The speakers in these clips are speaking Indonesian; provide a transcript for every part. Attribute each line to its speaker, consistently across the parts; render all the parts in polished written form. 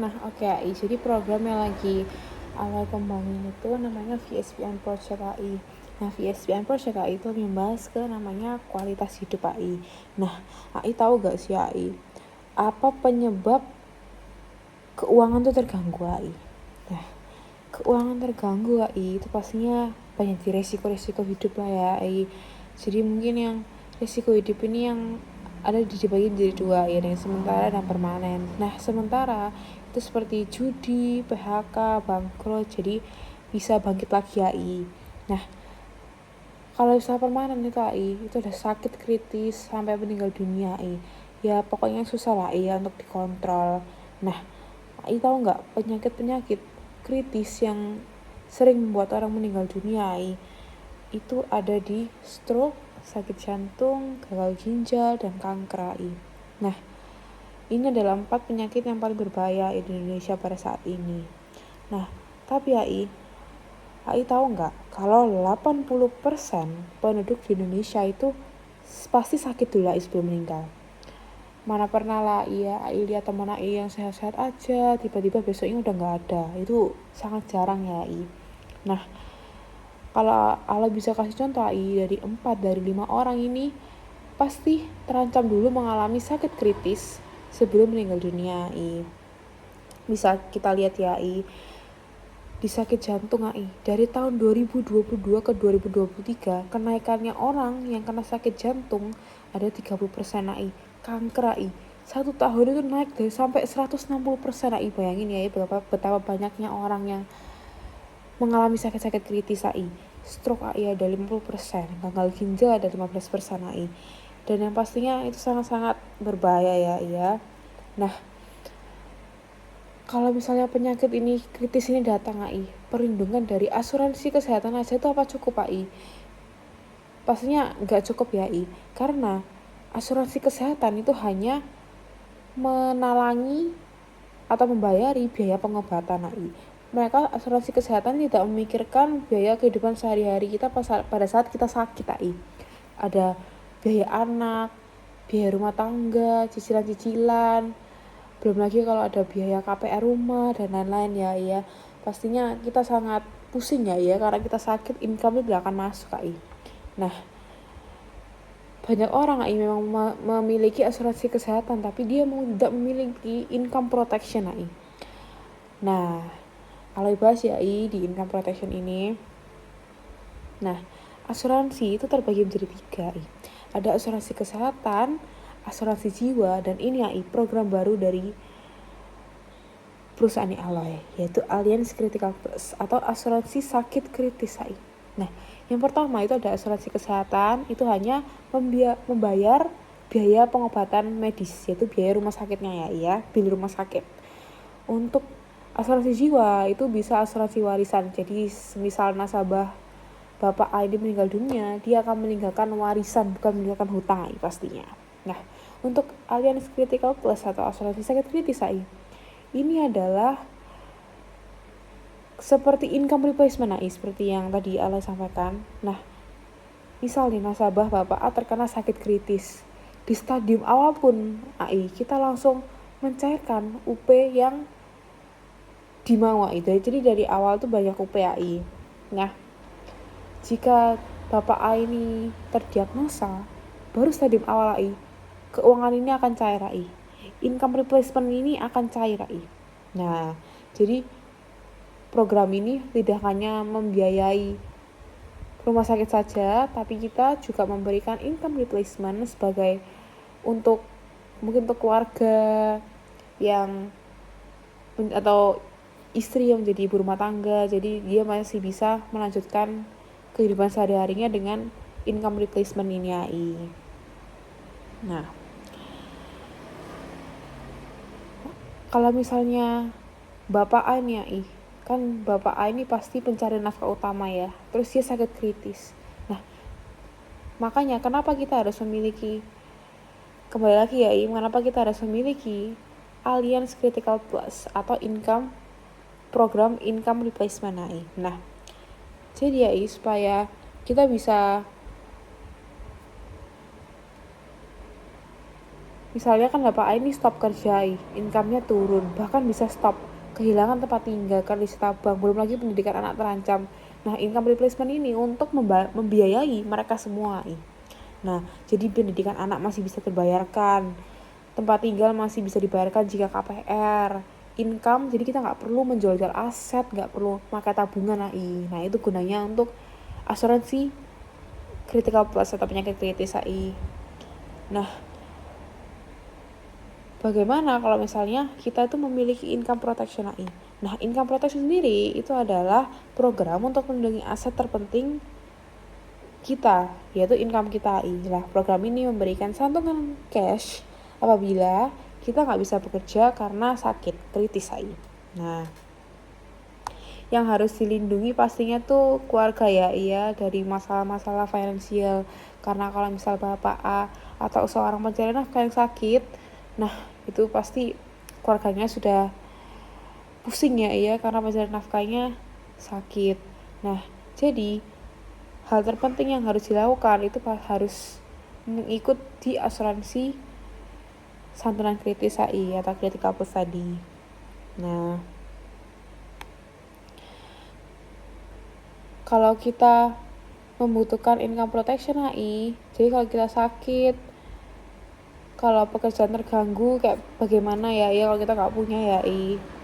Speaker 1: Nah, oke AI. Jadi program yang lagi awal kembangin itu namanya VSPN Project AI. Nah, VSPN Project AI itu membahas ke namanya kualitas hidup AI. Nah, AI tahu gak sih AI? Apa penyebab keuangan tuh terganggu AI? Nah, keuangan terganggu AI itu pastinya banyak di resiko-resiko hidup lah ya AI. Jadi mungkin yang resiko hidup ini yang ada dibagi jadi dua ya, yang sementara dan permanen. Nah, sementara itu seperti judi, PHK, bangkrut, jadi bisa bangkit lagi AI. Nah, kalau usaha permanen itu AI itu udah sakit kritis sampai meninggal dunia AI, ya pokoknya susah lah AI untuk dikontrol. Nah, AI tahu nggak penyakit-penyakit kritis yang sering membuat orang meninggal dunia AI itu ada di stroke, sakit jantung, gagal ginjal, dan kanker AI. Nah, ini adalah 4 penyakit yang paling berbahaya di Indonesia pada saat ini. Nah, tapi AI tahu nggak kalau 80% penduduk di Indonesia itu pasti sakit dulu AI sebelum meninggal. Mana pernah lah AI lihat teman AI yang sehat-sehat aja, tiba-tiba besoknya udah nggak ada. Itu sangat jarang ya AI. Nah, kalau Allah bisa kasih contoh AI dari 4 dari 5 orang ini pasti terancam dulu mengalami sakit kritis sebelum meninggal dunia AI. Bisa kita lihat ya AI di sakit jantung AI dari tahun 2022 ke 2023 kenaikannya orang yang kena sakit jantung ada 30% AI. Kanker AI 1 tahun itu naik dari sampai 160% AI. Bayangin ya betapa banyaknya orang yang mengalami sakit-sakit kritis AI. Stroke AI ada 50%, gagal ginjal ada 15% AI. Dan yang pastinya itu sangat-sangat berbahaya ya. Nah, kalau misalnya penyakit ini kritis ini datang AI, perlindungan dari asuransi kesehatan aja itu apa cukup AI? Pastinya nggak cukup ya AI, karena asuransi kesehatan itu hanya menalangi atau membayari biaya pengobatan AI. Mereka asuransi kesehatan tidak memikirkan biaya kehidupan sehari-hari kita pada saat kita sakit AI. Ada biaya anak, biaya rumah tangga, cicilan-cicilan, belum lagi kalau ada biaya KPR rumah dan lain-lain ya. Pastinya kita sangat pusing ya karena kita sakit, income itu tidak akan masuk AI. Nah, banyak orang AI memang memiliki asuransi kesehatan tapi dia tidak memiliki income protection AI. Nah, kalau dibahas ya AI di income protection ini, nah asuransi itu terbagi menjadi 3 AI. Ada asuransi kesehatan, asuransi jiwa, dan ini AI program baru dari perusahaan Alloy, yaitu Allianz Critical Plus atau asuransi sakit kritis AI. Nah, yang pertama itu ada asuransi kesehatan, itu hanya membayar biaya pengobatan medis, yaitu biaya rumah sakitnya ya, bil rumah sakit. Untuk asuransi jiwa itu bisa asuransi warisan, jadi misal nasabah Bapak A ini meninggal dunia, dia akan meninggalkan warisan, bukan meninggalkan hutang AI pastinya. Nah, untuk Allianz Critical Plus atau asuransi sakit kritis AI, ini adalah seperti income replacement AI, seperti yang tadi Ala sampaikan. Nah, misal nih nasabah Bapak A terkena sakit kritis, di stadium awal pun AI kita langsung mencairkan UP yang dimau AI. Jadi dari awal tuh banyak UP AI. Nah, jika Bapak A ini terdiagnosa baru stadium awal AI, keuangan ini akan cair AI. Income replacement ini akan cair AI. Nah, jadi program ini tidak hanya membiayai rumah sakit saja, tapi kita juga memberikan income replacement sebagai untuk mungkin untuk keluarga yang atau istri yang menjadi ibu rumah tangga, jadi dia masih bisa melanjutkan kehidupan sehari-harinya dengan income replacement ini AI. Nah, kalau misalnya Bapak A nih AI, kan Bapak A ini pasti pencari nafkah utama ya, terus dia sakit kritis. Nah, makanya kenapa kita harus memiliki, kembali lagi ya, kenapa kita harus memiliki Allianz Critical Plus atau program income replacement AI. Nah, jadi ya supaya kita bisa misalnya kan Bapak A ini stop kerja, income-nya turun, bahkan bisa stop, kehilangan tempat tinggal, kondisi tabang, belum lagi pendidikan anak terancam. Nah, income replacement ini untuk membiayai mereka semua. Nah, jadi pendidikan anak masih bisa terbayarkan, tempat tinggal masih bisa dibayarkan jika KPR, income, jadi kita nggak perlu menjual-jual aset, nggak perlu pakai tabungan. Nah, itu gunanya untuk asuransi critical plus atau penyakit kritis. Nah, bagaimana kalau misalnya kita itu memiliki income protection AI? Nah, income protection sendiri itu adalah program untuk melindungi aset terpenting kita, yaitu income kita AI. Nah, program ini memberikan santunan cash apabila kita nggak bisa bekerja karena sakit kritis AI. Nah, yang harus dilindungi pastinya tuh keluarga ya, dari masalah-masalah finansial. Karena kalau misal Bapak A atau seorang pencari nafkah yang sakit, nah itu pasti keluarganya sudah pusing ya karena pencari nafkahnya sakit. Nah, jadi hal terpenting yang harus dilakukan itu harus mengikut di asuransi santunan kritis AI atau critical plus tadi. Nah, kalau kita membutuhkan income protection AI, jadi kalau kita sakit, kalau pekerjaan terganggu kayak bagaimana ya kalau kita nggak punya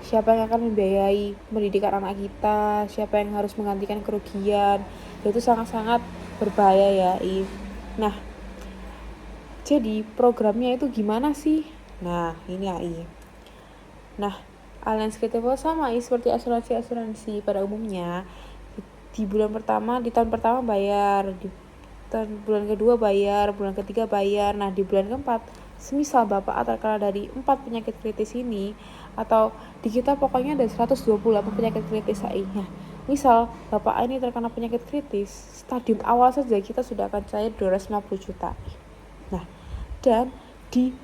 Speaker 1: siapa yang akan membiayai pendidikan anak kita, siapa yang harus menggantikan kerugian, itu sangat-sangat berbahaya Nah, jadi programnya itu gimana sih? Nah, ini Nah, Allianz Critical sama seperti asuransi pada umumnya. Di bulan pertama, di tahun pertama bayar, di bulan kedua bayar, bulan ketiga bayar. Nah, di bulan keempat, semisal Bapak terkena dari 4 penyakit kritis ini, atau di kita pokoknya ada 128 penyakit kritis AI-nya. Misal Bapak ini terkena penyakit kritis, stadium awal saja kita sudah akan cair 250 juta. Nah, dan di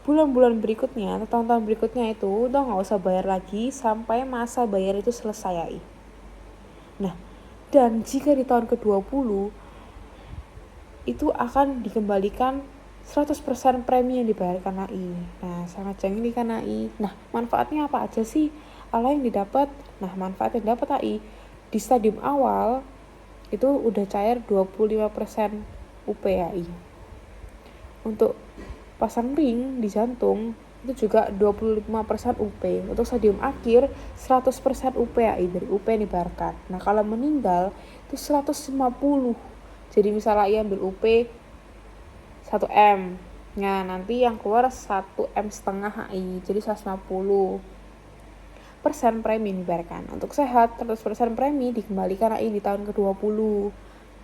Speaker 1: bulan-bulan berikutnya atau tahun-tahun berikutnya itu udah nggak usah bayar lagi sampai masa bayar itu selesai. Nah, dan jika di tahun ke-20 itu akan dikembalikan 100% premi yang dibayarkan AI. Nah, sangat canggih kan AI. Nah, manfaatnya apa aja sih yang didapat? Nah, manfaat yang dapat AI di stadium awal itu udah cair 25% UP AI. Untuk pasang ring di jantung itu juga 25% UP. Untuk stadium akhir 100% UP AI, dari UP yang dibayarkan. Nah, kalau meninggal itu 150. Jadi misalnya ia ambil UP 1M. Nah, nanti yang keluar 1,5 M AI. Jadi 150% premi dibayarkan. Untuk sehat 100% premi dikembalikan AI di tahun ke-20.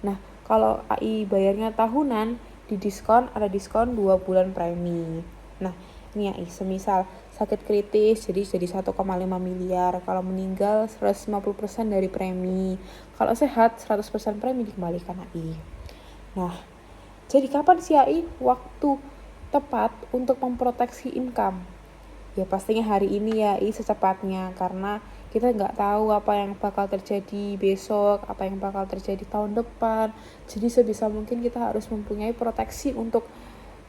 Speaker 1: Nah, kalau AI bayarnya tahunan, di diskon, ada diskon 2 bulan premi. Nah, ini semisal sakit kritis jadi 1,5 miliar, kalau meninggal 150% dari premi, kalau sehat 100% premi dikembalikan AI. Nah, jadi kapan sih waktu tepat untuk memproteksi income? Ya pastinya hari ini secepatnya, karena kita nggak tahu apa yang bakal terjadi besok, apa yang bakal terjadi tahun depan. Jadi sebisa mungkin kita harus mempunyai proteksi untuk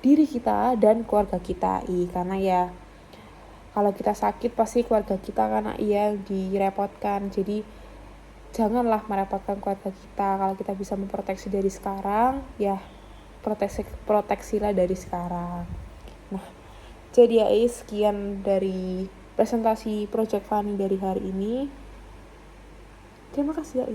Speaker 1: diri kita dan keluarga kita karena kalau kita sakit pasti keluarga kita kan yang direpotkan. Jadi janganlah merepotkan keluarga kita. Kalau kita bisa memproteksi dari sekarang, proteksilah dari sekarang. Nah, jadi sekian dari presentasi Project Funny dari hari ini. Terima kasih